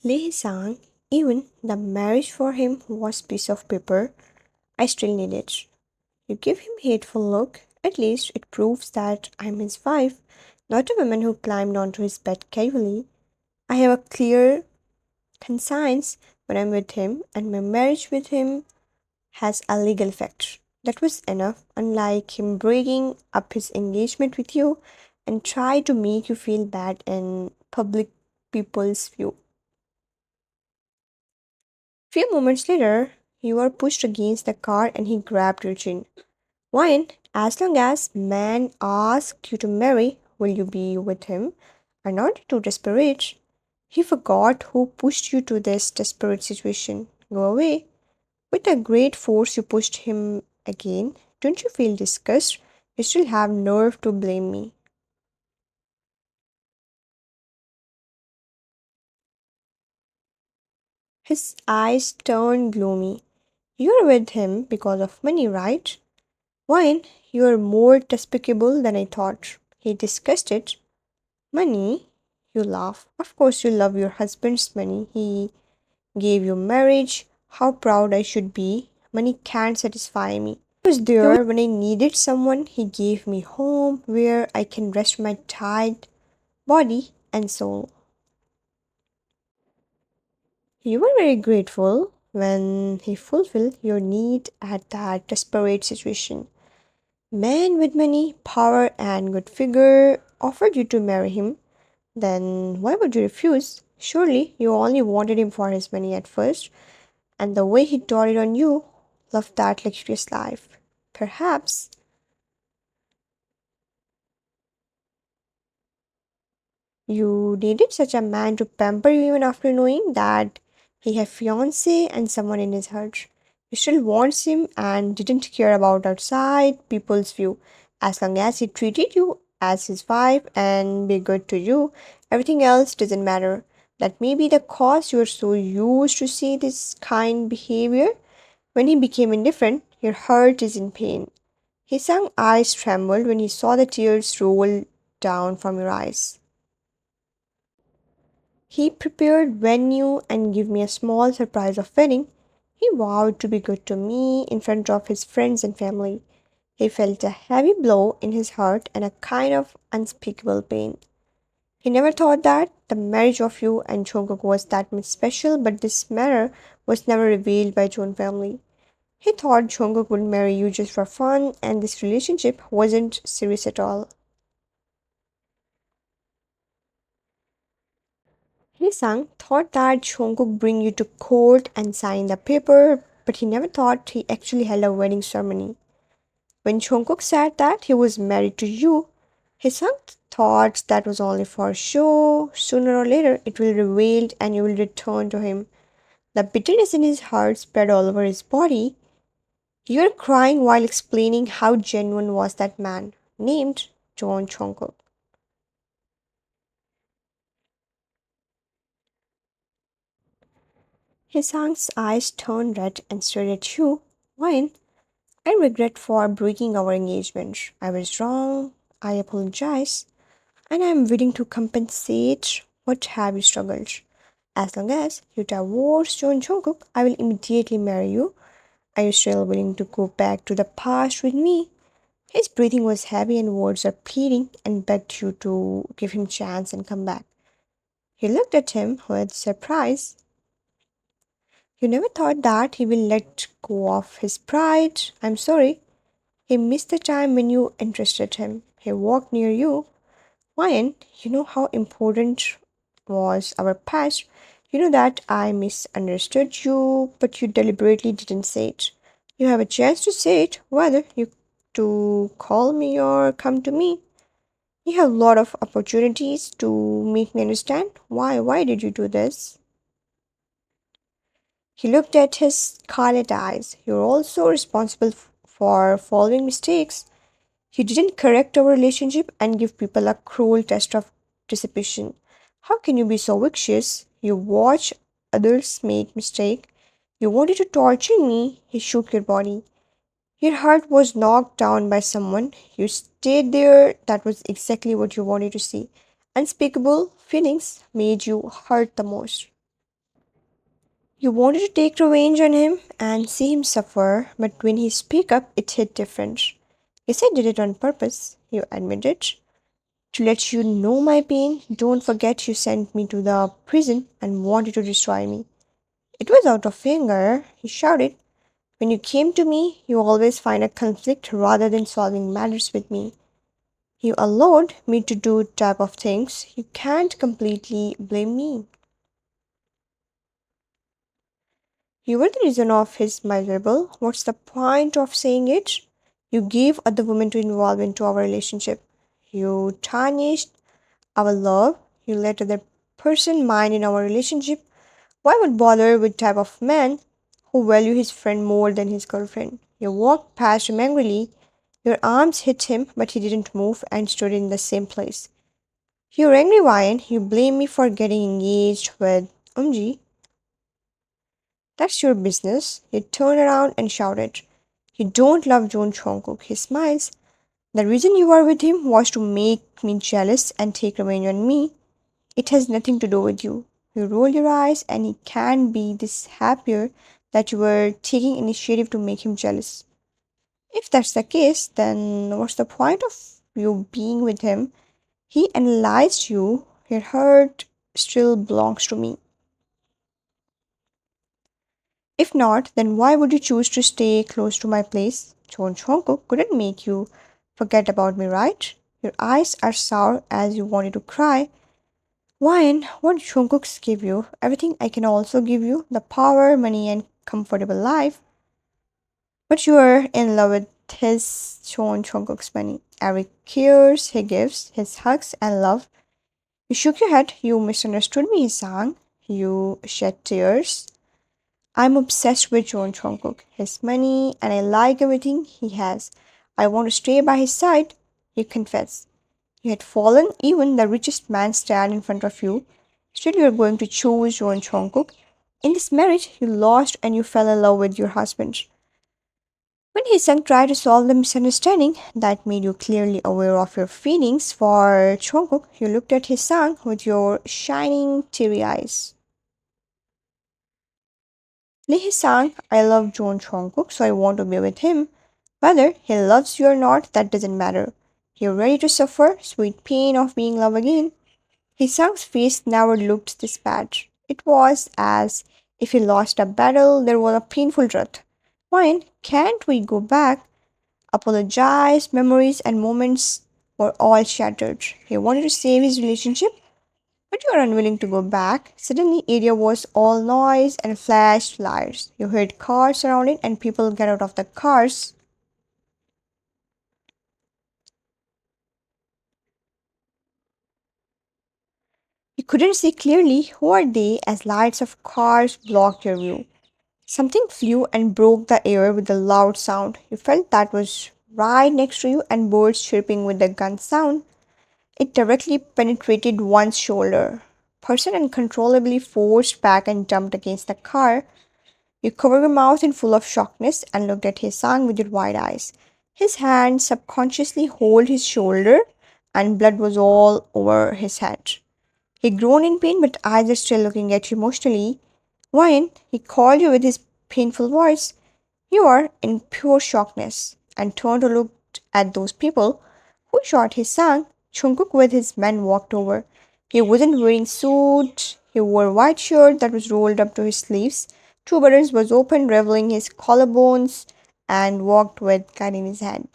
Lee sang, even the marriage for him was piece of paper. I still need it. You give him hateful look. At least it proves that I'm his wife, not a woman who climbed onto his bed casually. I have a clear conscience when I'm with him, and my marriage with him has a legal effect. That was enough, unlike him breaking up his engagement with you and try to make you feel bad in public people's view. Few moments later, you were pushed against the car and he grabbed your chin. Wine, as long as man asked you to marry, will you be with him? Are not too desperate. He forgot who pushed you to this desperate situation. Go away. With a great force, you pushed him again. Don't you feel disgust? You still have nerve to blame me. His eyes turned gloomy. You're with him because of money, right? Wine, you're more despicable than I thought. He discussed it. Money? You laugh. Of course, you love your husband's money. He gave you marriage. How proud I should be. Money can't satisfy me. He was there when I needed someone. He gave me home where I can rest my tired body and soul. You were very grateful when he fulfilled your need at that desperate situation. Man with money, power, and good figure offered you to marry him. Then why would you refuse? Surely you only wanted him for his money at first, and the way he taught it on you, loved that luxurious life. Perhaps you needed such a man to pamper you even after knowing that he had fiance and someone in his heart. You still wants him and didn't care about outside people's view. As long as he treated you as his wife and be good to you, everything else doesn't matter. That may be the cause you are so used to see this kind behavior. When he became indifferent, your heart is in pain. His young eyes trembled when he saw the tears roll down from your eyes. He prepared venue and gave me a small surprise of wedding. He vowed to be good to me in front of his friends and family. He felt a heavy blow in his heart and a kind of unspeakable pain. He never thought that the marriage of you and Jungkook was that much special, but this matter was never revealed by Joon family. He thought Jungkook would marry you just for fun, and this relationship wasn't serious at all. Hee-sang thought that Jungkook bring you to court and sign the paper, but he never thought he actually held a wedding ceremony. When Jungkook said that he was married to you, Hee-sang thought that was only for show. Sooner or later, it will revealed and you will return to him. The bitterness in his heart spread all over his body. You were crying while explaining how genuine was that man, named John Jungkook. Hee-sang's eyes turned red and stared at you. Why? I regret for breaking our engagement. I was wrong. I apologize. And I am willing to compensate. What have you struggled? As long as you divorce John Jungkook, I will immediately marry you. Are you still willing to go back to the past with me? His breathing was heavy and words are pleading and begged you to give him chance and come back. You looked at him with surprise. You never thought that he will let go of his pride. I'm sorry. He missed the time when you interested him. He walked near you. Ryan, you know how important was our past. You know that I misunderstood you, but you deliberately didn't say it. You have a chance to say it, whether you to call me or come to me. You have a lot of opportunities to make me understand why. Why did you do this? He looked at his scarlet eyes. You're also responsible for following mistakes. You didn't correct our relationship and give people a cruel test of dissipation. How can you be so vicious? You watch others make mistake. You wanted to torture me. He shook your body. Your heart was knocked down by someone. You stayed there. That was exactly what you wanted to see. Unspeakable feelings made you hurt the most. You wanted to take revenge on him and see him suffer, but when he spoke up, it hit different. Yes, I did it on purpose, you admitted. To let you know my pain, don't forget you sent me to the prison and wanted to destroy me. It was out of anger, he shouted. When you came to me, you always find a conflict rather than solving matters with me. You allowed me to do type of things. You can't completely blame me. You were the reason of his miserable. What's the point of saying it? You gave other women to involve into our relationship. You tarnished our love. You let other person mind in our relationship. Why would bother with type of man who value his friend more than his girlfriend? You walked past him angrily. Your arms hit him, but he didn't move and stood in the same place. You're angry, Ryan. You blame me for getting engaged with Umji. That's your business. He turned around and shouted. You don't love John Jungkook. He smiles. The reason you were with him was to make me jealous and take revenge on me. It has nothing to do with you. You roll your eyes and he can't be this happier that you were taking initiative to make him jealous. If that's the case, then what's the point of you being with him? He analyzed you. Your heart still belongs to me. If not, then why would you choose to stay close to my place? John Jungkook couldn't make you forget about me, right? Your eyes are sour as you wanted to cry. Wine, what Jungkook's give you, everything I can also give you, the power, money, and comfortable life. But you are in love with his John Jungkook's money. Every cares he gives, his hugs and love. You shook your head, you misunderstood me, he sang. You shed tears. I'm obsessed with John Jungkook, his money, and I like everything he has. I want to stay by his side, you confess. You had fallen, even the richest man stand in front of you. Still, you are going to choose John Jungkook. In this marriage, you lost and you fell in love with your husband. When his son tried to solve the misunderstanding that made you clearly aware of your feelings for Jungkook, you looked at his son with your shining, teary eyes. Lee sang, I love John Jungkook, so I want to be with him. Whether he loves you or not, that doesn't matter. You're ready to suffer sweet pain of being loved again. His son's face never looked this bad. It was as if he lost a battle, there was a painful truth. Why can't we go back? Apologize, memories and moments were all shattered. He wanted to save his relationship, but you are unwilling to go back. Suddenly, area was all noise and flashed lights. You heard cars surrounding and people get out of the cars. You couldn't see clearly who are they as lights of cars blocked your view. Something flew and broke the air with a loud sound. You felt that was right next to you and birds chirping with the gun sound. It directly penetrated one's shoulder. Person uncontrollably forced back and jumped against the car. You covered your mouth in full of shockness and looked at his son with your wide eyes. His hand subconsciously held his shoulder and blood was all over his head. He groaned in pain but eyes are still looking at you emotionally. Wine, he called you with his painful voice. You are in pure shockness and turned to look at those people who shot his son. Jungkook with his men walked over. He wasn't wearing suit. He wore a white shirt that was rolled up to his sleeves. Two buttons was open, revealing his collarbones, and walked with gun in his hand.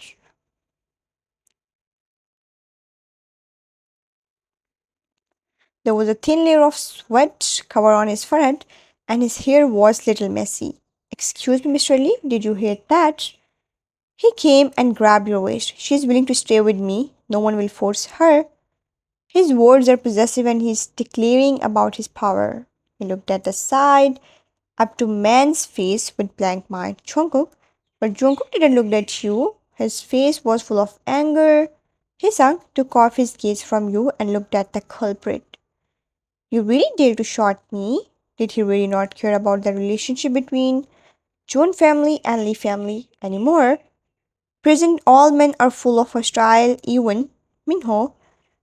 There was a thin layer of sweat cover on his forehead, and his hair was little messy. Excuse me, Mr. Lee, did you hear that? He came and grabbed your waist. She's willing to stay with me. No one will force her. His words are possessive and he's declaring about his power. He looked at the side, up to man's face with blank mind. Jungkook. But Jungkook didn't look at you. His face was full of anger. Hisang took off his gaze from you and looked at the culprit. You really dare to shot me? Did he really not care about the relationship between Jun family and Lee family anymore? Present all men are full of hostile, even Minho.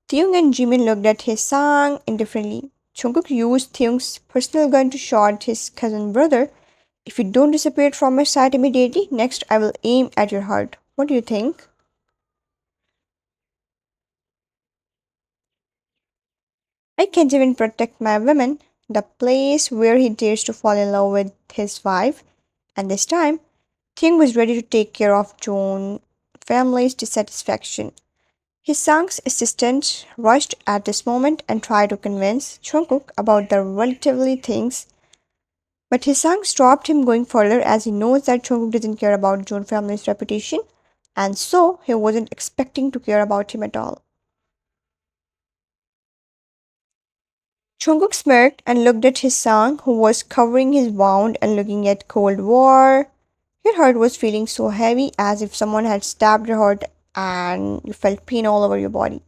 Theung and Jimin looked at his sang indifferently. Jungkook used Theung's personal gun to shoot his cousin brother. If you don't disappear from my sight immediately, next I will aim at your heart. What do you think? I can't even protect my women. The place where he dares to fall in love with his wife. And this time, Theung was ready to take care of John's family's dissatisfaction. His son's assistant rushed at this moment and tried to convince Jungkook about the relatively things, but his son stopped him going further as he knows that Jungkook doesn't care about John's family's reputation, and so he wasn't expecting to care about him at all. Jungkook smirked and looked at his son, who was covering his wound and looking at Cold War. Your heart was feeling so heavy as if someone had stabbed your heart and you felt pain all over your body.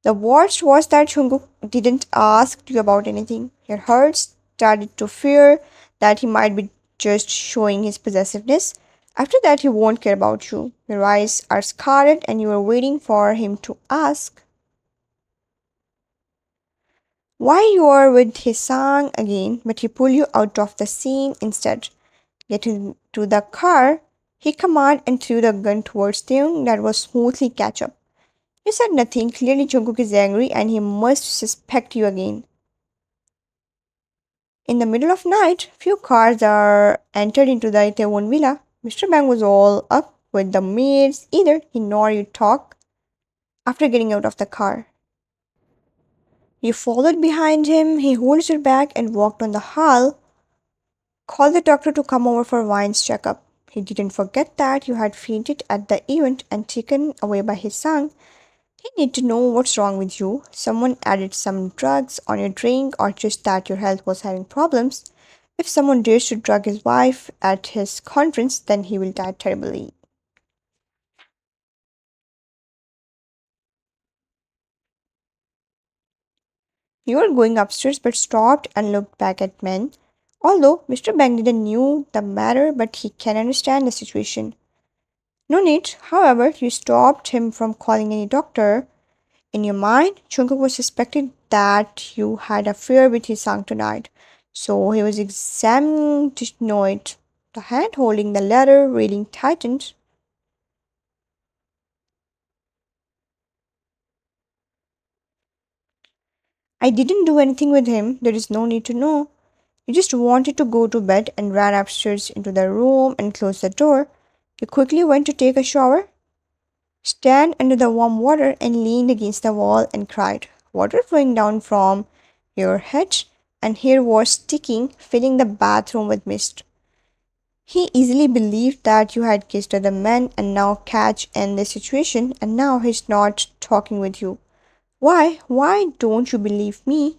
The worst was that Jungkook didn't ask you about anything. Your heart started to fear that he might be just showing his possessiveness. After that, he won't care about you. Your eyes are scarlet and you are waiting for him to ask why you are with his son again, but he pulled you out of the scene instead. Getting to the car, he commanded and threw the gun towards Theung that was smoothly catch up. You said nothing. Clearly, Jungkook is angry and he must suspect you again. In the middle of night, few cars are entered into the Itaewon villa. Mr. Bang was all up with the maids. Either he nor you talk after getting out of the car. You followed behind him. He holds your bag and walked on the hall. Called the doctor to come over for Wine's checkup. He didn't forget that you had fainted at the event and taken away by his son. He need to know what's wrong with you. Someone added some drugs on your drink or just that your health was having problems. If someone dares to drug his wife at his conference, then he will die terribly. You were going upstairs but stopped and looked back at men. Although Mr. Bang didn't knew the matter, but he can understand the situation. No need, however, you stopped him from calling any doctor. In your mind, Jungkook was suspected that you had affair with his son tonight, so he was examining to know it. The hand holding the letter railing tightened. I didn't do anything with him. There is no need to know. You just wanted to go to bed and ran upstairs into the room and closed the door. You quickly went to take a shower, stand under the warm water, and leaned against the wall and cried. Water flowing down from your head and hair was sticking, filling the bathroom with mist. He easily believed that you had kissed other men and now catch in this situation and now he's not talking with you. Why don't you believe me?